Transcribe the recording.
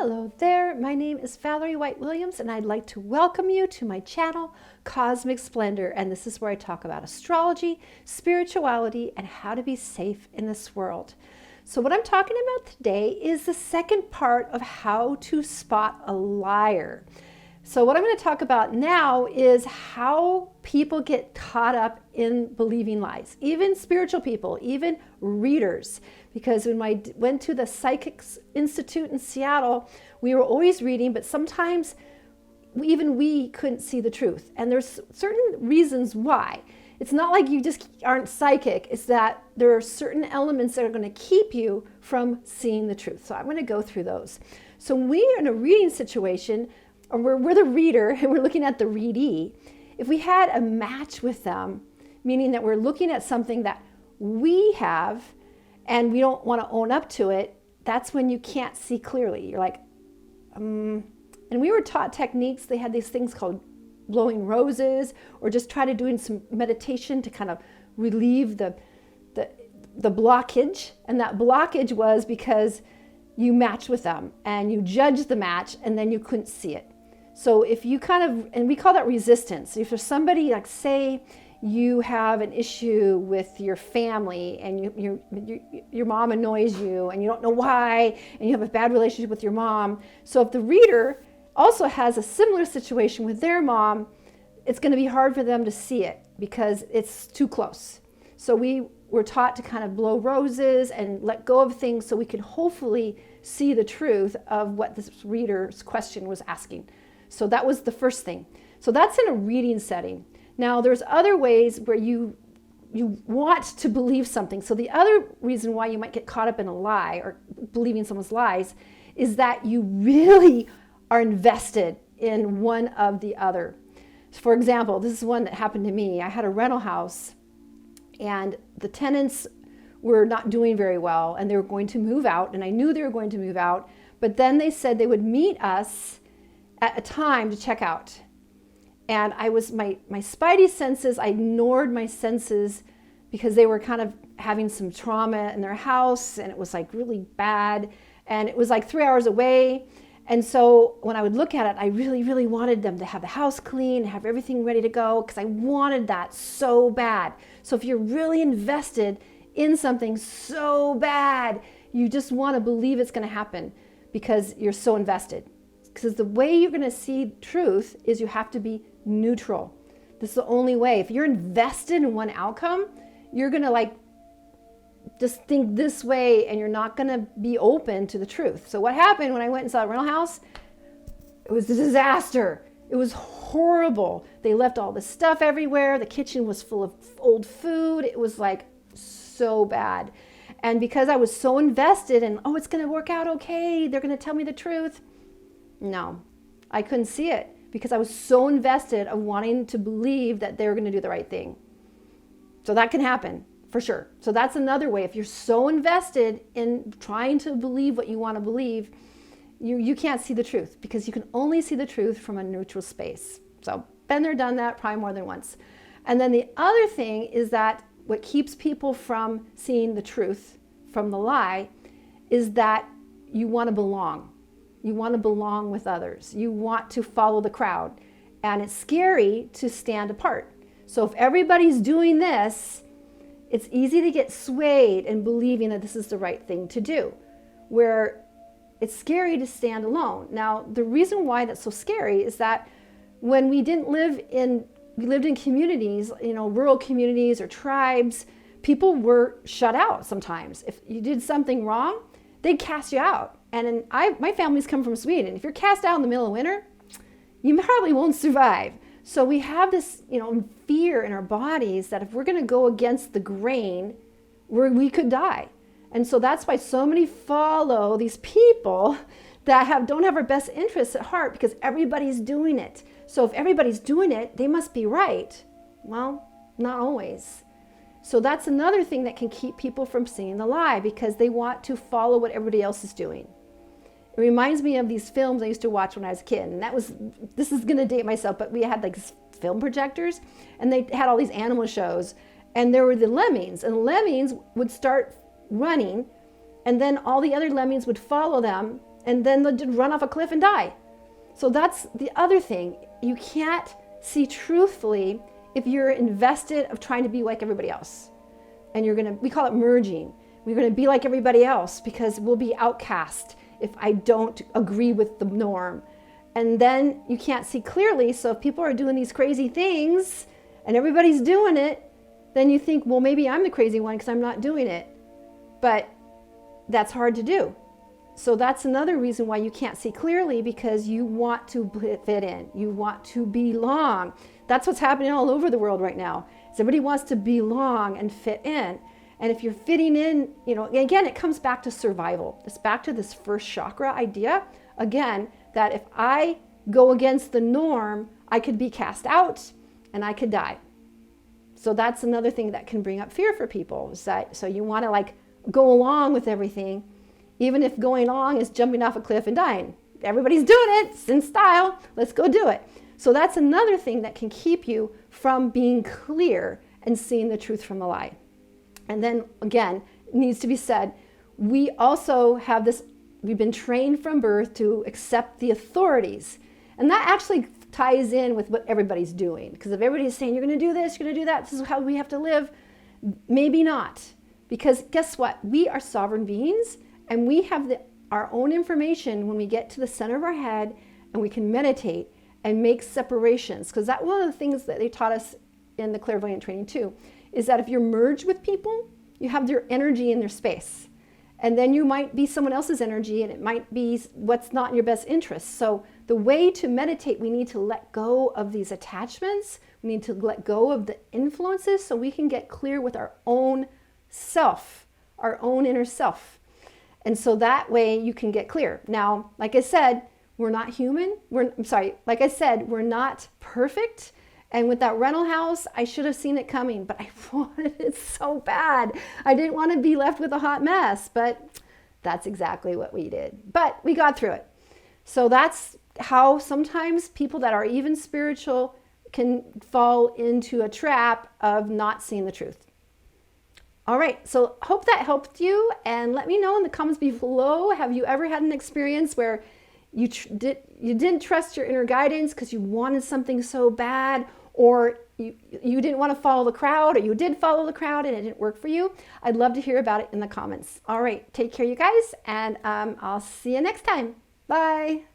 Hello there, my name is Valerie White-Williams and I'd like to welcome you to my channel, Cosmic Splendor, and this is where I talk about astrology, spirituality, and how to be safe in this world. So what I'm talking about today is the second part of how to spot a liar. So what I'm going to talk about now is how people get caught up in believing lies, even spiritual people, even readers. Because when I went to the Psychics Institute in Seattle, we were always reading, but sometimes even we couldn't see the truth. And there's certain reasons why. It's not like you just aren't psychic. It's that there are certain elements that are going to keep you from seeing the truth. So I'm going to go through those. So when we're in a reading situation, or we're the reader and we're looking at the readee, if we had a match with them, meaning that we're looking at something that we have and we don't want to own up to it, that's when you can't see clearly. You're like, And we were taught techniques. They had these things called blowing roses, or just try to doing some meditation to kind of relieve the blockage. And that blockage was because you matched with them and you judged the match and then you couldn't see it. So if you and we call that resistance. If there's somebody, like say you have an issue with your family and your mom annoys you and you don't know why, and you have a bad relationship with your mom. So if the reader also has a similar situation with their mom, it's going to be hard for them to see it because it's too close. So we were taught to kind of blow roses and let go of things so we could hopefully see the truth of what this reader's question was asking. So that was the first thing. So that's in a reading setting. Now there's other ways where you want to believe something. So the other reason why you might get caught up in a lie or believing someone's lies is that you really are invested in one of the other. For example, this is one that happened to me. I had a rental house and the tenants were not doing very well and they were going to move out, and I knew they were going to move out, but then they said they would meet us at a time to check out. And I was, my spidey senses, I ignored my senses because they were kind of having some trauma in their house and it was like really bad. And it was like 3 hours away. And so when I would look at it, I really, really wanted them to have the house clean, have everything ready to go, because I wanted that so bad. So if you're really invested in something so bad, you just want to believe it's going to happen because you're so invested. Because the way you're going to see truth is you have to be neutral. This is the only way. If you're invested in one outcome, you're going to like just think this way and you're not going to be open to the truth. So what happened when I went and saw a rental house? It was a disaster. It was horrible. They left all the stuff everywhere. The kitchen was full of old food. It was like so bad. And because I was so invested in, oh, it's going to work out okay, they're going to tell me the truth. No, I couldn't see it because I was so invested of wanting to believe that they were going to do the right thing. So that can happen for sure. So that's another way. If you're so invested in trying to believe what you want to believe, you can't see the truth because you can only see the truth from a neutral space. So been there, done that, probably more than once. And then the other thing is that what keeps people from seeing the truth from the lie is that you want to belong. You want to belong with others. You want to follow the crowd. And it's scary to stand apart. So if everybody's doing this, it's easy to get swayed in believing that this is the right thing to do, where it's scary to stand alone. Now, the reason why that's so scary is that when we lived in communities, rural communities or tribes, people were shut out sometimes. If you did something wrong, they'd cast you out. And my family's come from Sweden. If you're cast out in the middle of winter, you probably won't survive. So we have this, fear in our bodies that if we're going to go against the grain, we could die. And so that's why so many follow these people that don't have our best interests at heart because everybody's doing it. So if everybody's doing it, they must be right. Well, not always. So that's another thing that can keep people from seeing the lie because they want to follow what everybody else is doing. It reminds me of these films I used to watch when I was a kid. And this is going to date myself, but we had like film projectors and they had all these animal shows. And there were the lemmings, and the lemmings would start running and then all the other lemmings would follow them and then they'll just run off a cliff and die. So that's the other thing. You can't see truthfully if you're invested of trying to be like everybody else. And we call it merging. We're going to be like everybody else because we'll be outcast if I don't agree with the norm. And then you can't see clearly. So if people are doing these crazy things and everybody's doing it, then you think, well, maybe I'm the crazy one because I'm not doing it. But that's hard to do. So that's another reason why you can't see clearly, because you want to fit in. You want to belong. That's what's happening all over the world right now. Everybody wants to belong and fit in. And if you're fitting in, again, it comes back to survival. It's back to this first chakra idea. Again, that if I go against the norm, I could be cast out and I could die. So that's another thing that can bring up fear for people. So you want to go along with everything, even if going along is jumping off a cliff and dying. Everybody's doing it. It's in style. Let's go do it. So that's another thing that can keep you from being clear and seeing the truth from the lie. And then again, it needs to be said, we also have this, we've been trained from birth to accept the authorities. And that actually ties in with what everybody's doing. Because if everybody's saying, you're going to do this, you're going to do that, this is how we have to live, maybe not. Because guess what? We are sovereign beings, and we have our own information when we get to the center of our head and we can meditate and make separations. Because that's one of the things that they taught us in the clairvoyant training too, is that if you're merged with people, you have their energy in their space. And then you might be someone else's energy, and it might be what's not in your best interest. So the way to meditate, we need to let go of these attachments. We need to let go of the influences so we can get clear with our own self, our own inner self. And so that way you can get clear. Now, like I said, we're not human. Like I said, we're not perfect. And with that rental house, I should have seen it coming, but I wanted it so bad. I didn't want to be left with a hot mess, but that's exactly what we did. But we got through it. So that's how sometimes people that are even spiritual can fall into a trap of not seeing the truth. All right, so hope that helped you, and let me know in the comments below, have you ever had an experience where you didn't trust your inner guidance because you wanted something so bad, or you didn't want to follow the crowd, or you did follow the crowd and it didn't work for you? I'd love to hear about it in the comments. All right, take care, you guys, and I'll see you next time. Bye.